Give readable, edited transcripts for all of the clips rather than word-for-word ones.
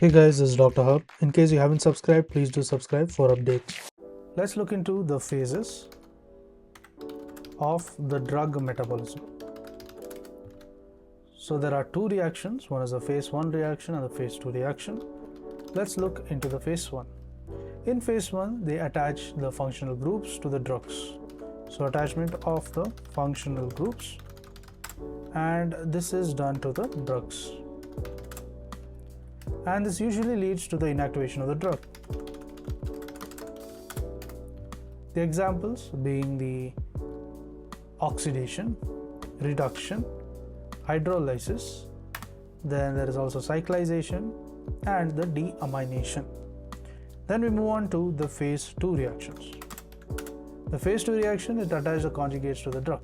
Hey guys, this is Dr. Hub. In case you haven't subscribed, please do subscribe for updates. Let's look into the phases of the drug metabolism. So there are two reactions. One is a phase 1 reaction and the phase 2 reaction. Let's look into the phase 1. In phase 1, they attach the functional groups to the drugs. So attachment of the functional groups, and this is done to the drugs. And this usually leads to the inactivation of the drug. The examples being the oxidation, reduction, hydrolysis, then there is also cyclization and the deamination. Then we move on to the phase 2 reactions. The phase 2 reaction, it attaches the conjugates to the drug.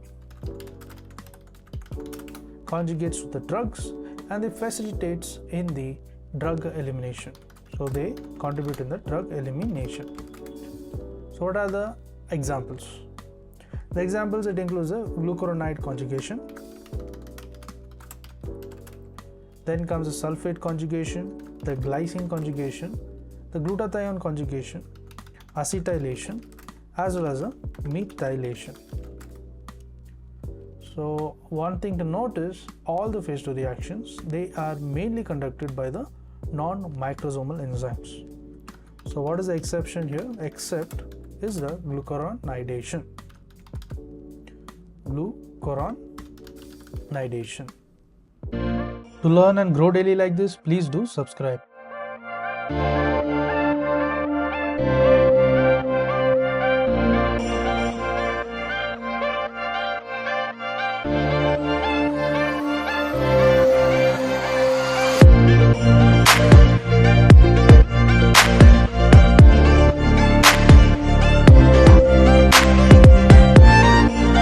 Conjugates to the drugs, and it facilitates in the drug elimination. So they contribute in the drug elimination. So what are the examples? The examples, it includes a glucuronide conjugation. Then comes the sulfate conjugation, the glycine conjugation, the glutathione conjugation, acetylation, as well as a methylation. So one thing to note is all the phase 2 reactions, they are mainly conducted by the non-microsomal enzymes. So what is the exception here? Except is the glucuronidation. Glucuronidation. To learn and grow daily like this, please do subscribe.